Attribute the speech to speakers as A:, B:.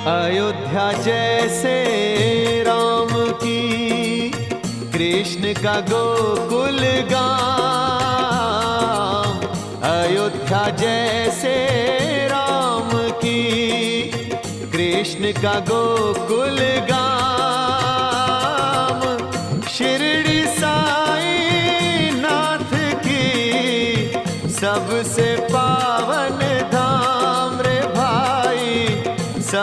A: अयोध्या जैसे राम की, कृष्ण का गोकुल गाम। अयोध्या जैसे राम की, कृष्ण का गोकुल गाम। शिरडी साई नाथ की सबसे